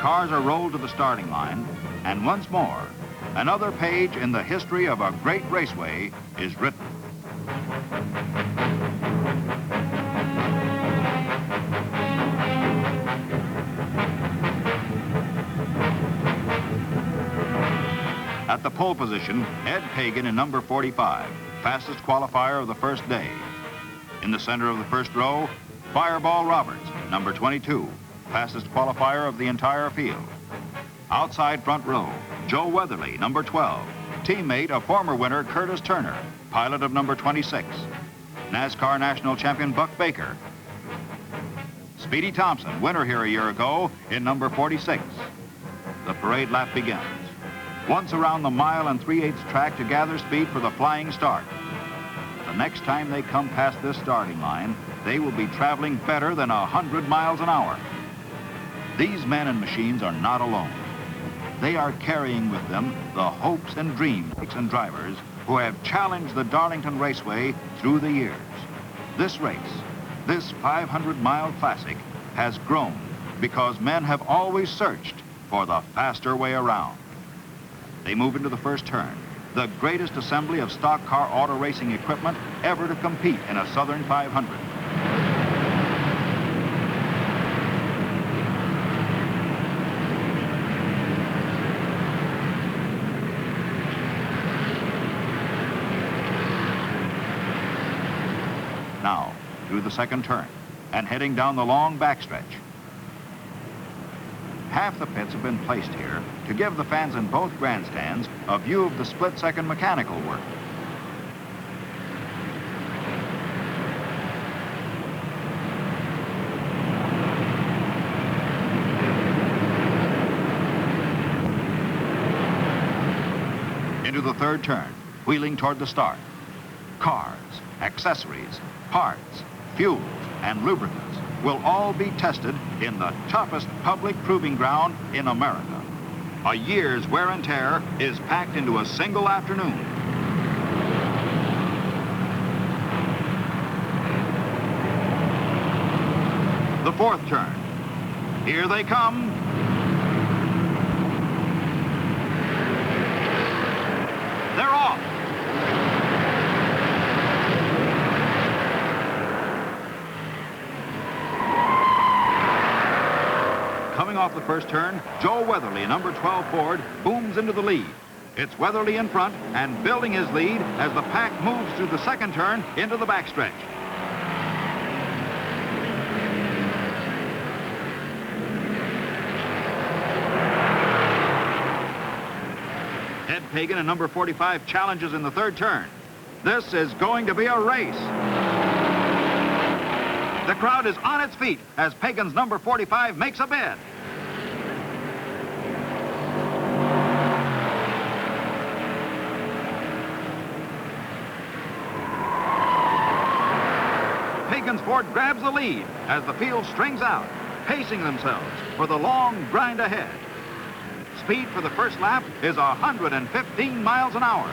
cars are rolled to the starting line, and once more, another page in the history of a great raceway is written. At the pole position, Ed Pagan in number 45, fastest qualifier of the first day. In the center of the first row, Fireball Roberts, number 22, fastest qualifier of the entire field. Outside front row, Joe Weatherly, number 12, teammate of former winner Curtis Turner, pilot of number 26. NASCAR national champion Buck Baker. Speedy Thompson, winner here a year ago in number 46. The parade lap begins. Once around the 1 3/8 track to gather speed for the flying start. The next time they come past this starting line, they will be traveling better than 100 miles an hour. These men and machines are not alone. They are carrying with them the hopes and dreams and drivers who have challenged the Darlington Raceway through the years. This race, this 500-mile classic, has grown because men have always searched for the faster way around. They move into the first turn, the greatest assembly of stock car auto racing equipment ever to compete in a Southern 500. Now, through the second turn, and heading down the long backstretch. Half the pits have been placed here to give the fans in both grandstands a view of the split-second mechanical work. Into the third turn, wheeling toward the start. Cars, accessories, parts, fuels, and lubricants will all be tested in the toughest public proving ground in America. A year's wear and tear is packed into a single afternoon. The fourth turn. Here they come. They're off. Coming off the first turn, Joe Weatherly, number 12 Ford, booms into the lead. It's Weatherly in front and building his lead as the pack moves through the second turn into the backstretch. Ed Pagan and number 45 challenges in the third turn. This is going to be a race. The crowd is on its feet as Pagan's number 45 makes a bid. Pagan's Ford grabs the lead as the field strings out, pacing themselves for the long grind ahead. Speed for the first lap is 115 miles an hour.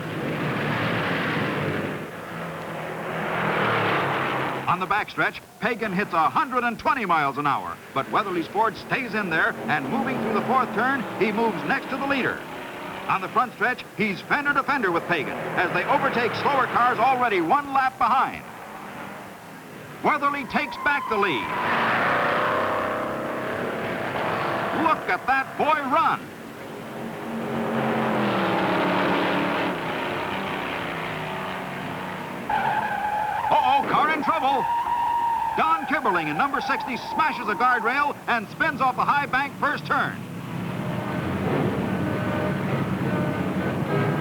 On the backstretch, Pagan hits 120 miles an hour, but Weatherly's Ford stays in there, and moving through the fourth turn, he moves next to the leader. On the front stretch, he's fender to fender with Pagan as they overtake slower cars already one lap behind. Weatherly takes back the lead. Look at that boy run. Uh-oh, car in trouble. Don Kibberling in number 60 smashes a guardrail and spins off the high bank first turn.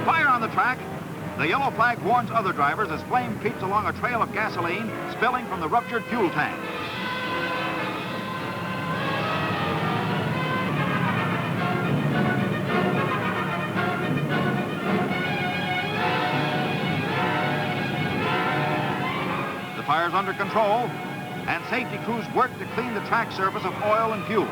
Fire on the track. The yellow flag warns other drivers as flame creeps along a trail of gasoline spilling from the ruptured fuel tank. The fire's under control, and safety crews work to clean the track surface of oil and fuel.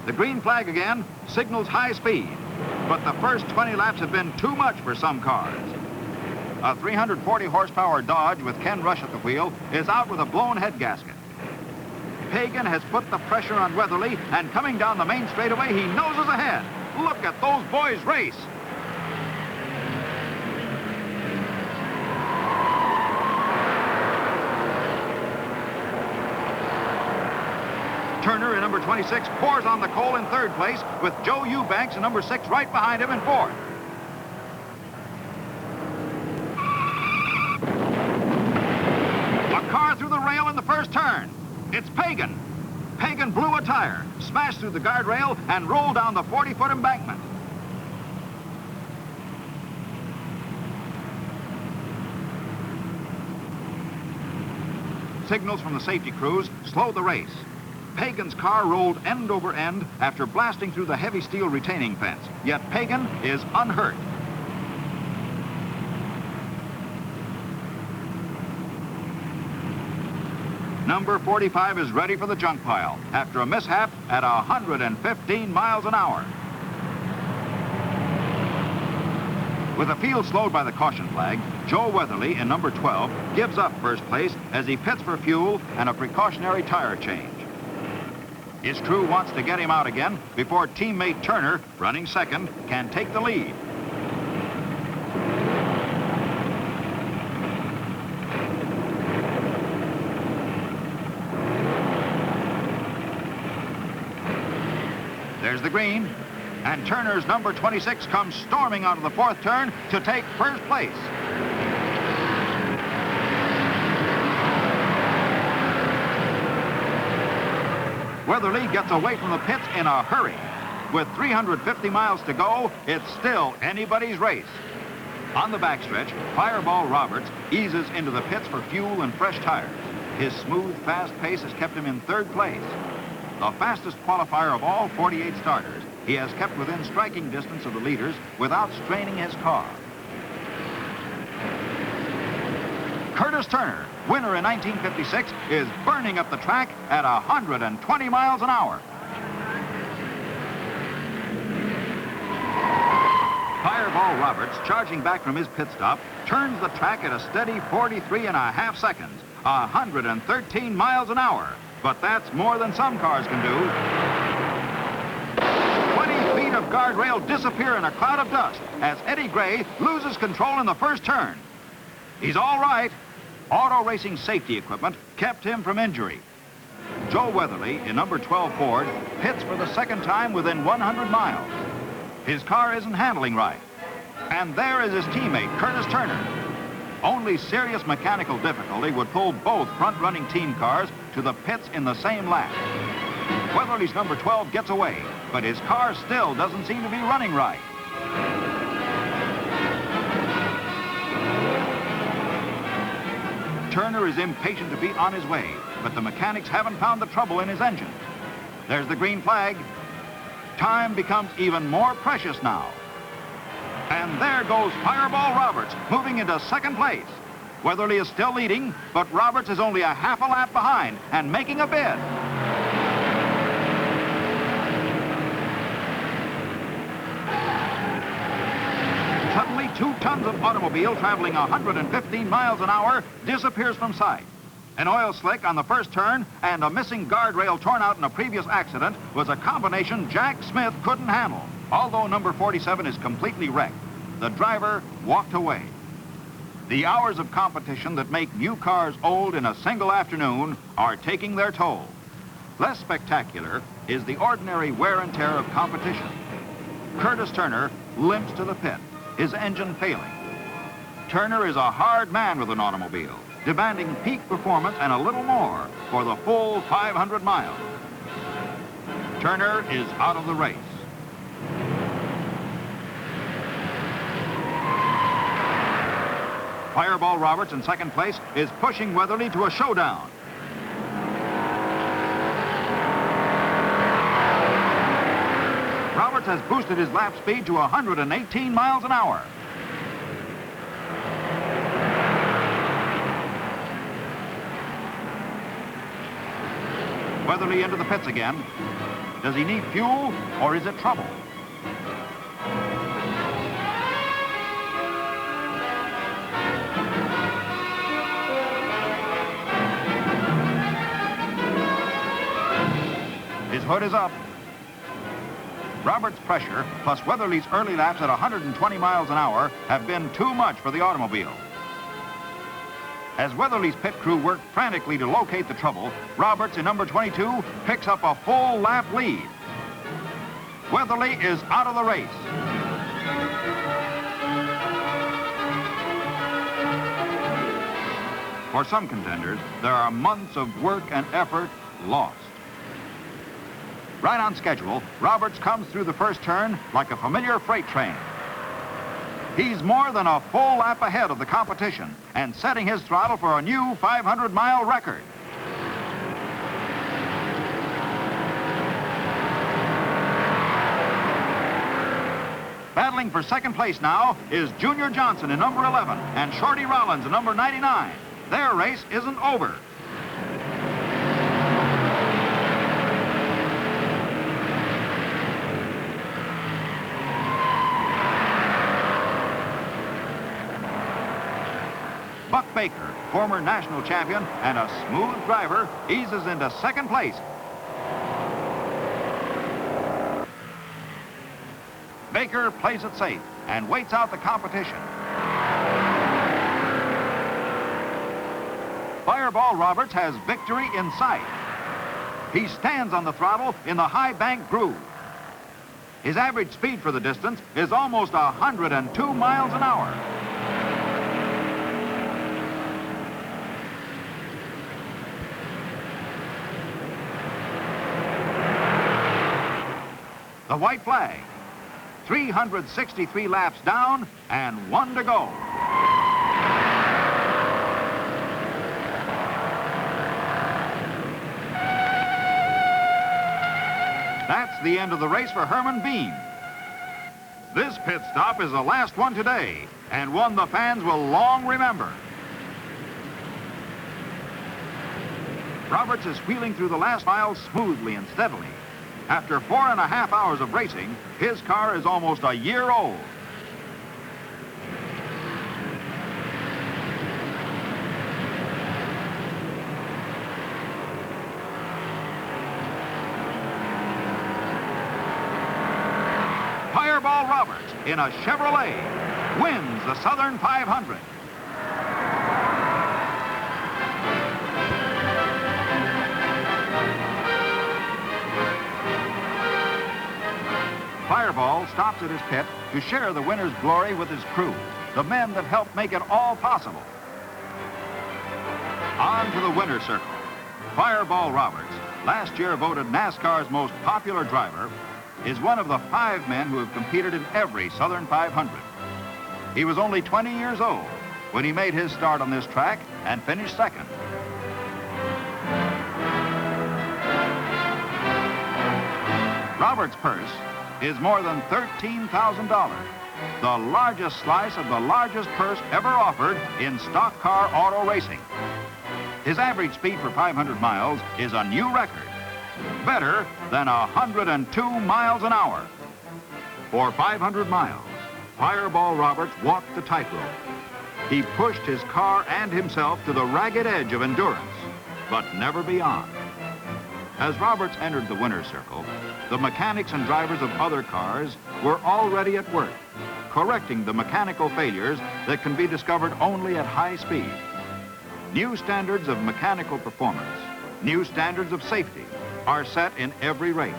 The green flag again signals high speed. but the first 20 laps have been too much for some cars. A 340 horsepower Dodge with Ken Rush at the wheel is out with a blown head gasket. Pagan has put the pressure on Weatherly, and coming down the main straightaway, he noses ahead. Look at those boys race. Turner in number 26 pours on the coal in third place, with Joe Eubanks in number 6 right behind him in fourth. A car through the rail in the first turn. It's Pagan. Pagan blew a tire, smashed through the guardrail, and rolled down the 40-foot embankment. Signals from the safety crews slowed the race. Pagan's car rolled end over end after blasting through the heavy steel retaining fence, yet Pagan is unhurt. Number 45 is ready for the junk pile after a mishap at 115 miles an hour. With the field slowed by the caution flag, Joe Weatherly in number 12 gives up first place as he pits for fuel and a precautionary tire change. His crew wants to get him out again before teammate Turner, running second, can take the lead. There's the green, and Turner's number 26 comes storming out of the fourth turn to take first place. Weatherly gets away from the pits in a hurry. With 350 miles to go, it's still anybody's race. On the backstretch, Fireball Roberts eases into the pits for fuel and fresh tires. His smooth, fast pace has kept him in third place. The fastest qualifier of all 48 starters, he has kept within striking distance of the leaders without straining his car. Curtis Turner, winner in 1956, is burning up the track at 120 miles an hour. Fireball Roberts, charging back from his pit stop, turns the track at a steady 43.5 seconds, 113 miles an hour. But that's more than some cars can do. 20 feet of guardrail disappear in a cloud of dust as Eddie Gray loses control in the first turn. He's all right. Auto racing safety equipment kept him from injury. Joe Weatherly, in number 12 Ford, pits for the second time within 100 miles. His car isn't handling right. And there is his teammate, Curtis Turner. Only serious mechanical difficulty would pull both front-running team cars to the pits in the same lap. Weatherly's number 12 gets away, but his car still doesn't seem to be running right. Turner is impatient to be on his way, but the mechanics haven't found the trouble in his engine. There's the green flag. Time becomes even more precious now. And there goes Fireball Roberts, moving into second place. Weatherly is still leading, but Roberts is only a half a lap behind and making a bid. Suddenly, 2 tons of automobile traveling 115 miles an hour disappears from sight. An oil slick on the first turn and a missing guardrail torn out in a previous accident was a combination Jack Smith couldn't handle. Although number 47 is completely wrecked, the driver walked away. The hours of competition that make new cars old in a single afternoon are taking their toll. Less spectacular is the ordinary wear and tear of competition. Curtis Turner limps to the pit, his engine failing. Turner is a hard man with an automobile, demanding peak performance and a little more for the full 500 miles. Turner is out of the race. Fireball Roberts in second place is pushing Weatherly to a showdown. Roberts has boosted his lap speed to 118 miles an hour. Weatherly into the pits again. Does he need fuel or is it trouble? hood is up. Roberts' pressure, plus Weatherly's early laps at 120 miles an hour, have been too much for the automobile. As Weatherly's pit crew worked frantically to locate the trouble, Roberts in number 22 picks up a full lap lead. Weatherly is out of the race. For some contenders, there are months of work and effort lost. Right on schedule, Roberts comes through the first turn like a familiar freight train. He's more than a full lap ahead of the competition and setting his throttle for a new 500-mile record. Battling for second place now is Junior Johnson in number 11 and Shorty Rollins in number 99. Their race isn't over. Buck Baker, former national champion and a smooth driver, eases into second place. Baker plays it safe and waits out the competition. Fireball Roberts has victory in sight. He stands on the throttle in the high bank groove. His average speed for the distance is almost 102 miles an hour. The white flag. 363 laps down and 1 to go. That's the end of the race for Herman Bean. This pit stop is the last one today, and one the fans will long remember. Roberts is wheeling through the last mile smoothly and steadily. After 4.5 hours of racing, his car is almost a year old. Fireball Roberts in a Chevrolet wins the Southern 500. Fireball stops at his pit to share the winner's glory with his crew, the men that helped make it all possible. On to the winner's circle. Fireball Roberts, last year voted NASCAR's most popular driver, is one of the 5 men who have competed in every Southern 500. He was only 20 years old when he made his start on this track and finished second. Roberts' purse is more than $13,000, the largest slice of the largest purse ever offered in stock car auto racing. His average speed for 500 miles is a new record, better than 102 miles an hour. For 500 miles, Fireball Roberts walked the tightrope. He pushed his car and himself to the ragged edge of endurance, but never beyond. As Roberts entered the winner's circle, the mechanics and drivers of other cars were already at work, correcting the mechanical failures that can be discovered only at high speed. New standards of mechanical performance, new standards of safety are set in every race.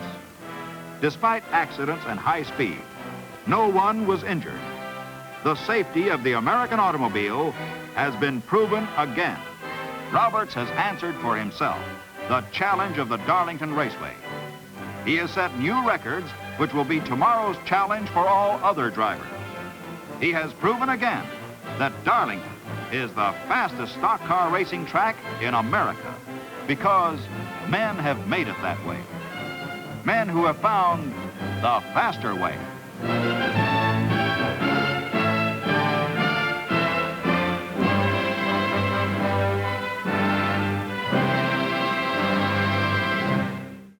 Despite accidents and high speed, no one was injured. The safety of the American automobile has been proven again. Roberts has answered for himself the challenge of the Darlington Raceway. He has set new records which will be tomorrow's challenge for all other drivers. He has proven again that Darlington is the fastest stock car racing track in America because men have made it that way. Men who have found the faster way.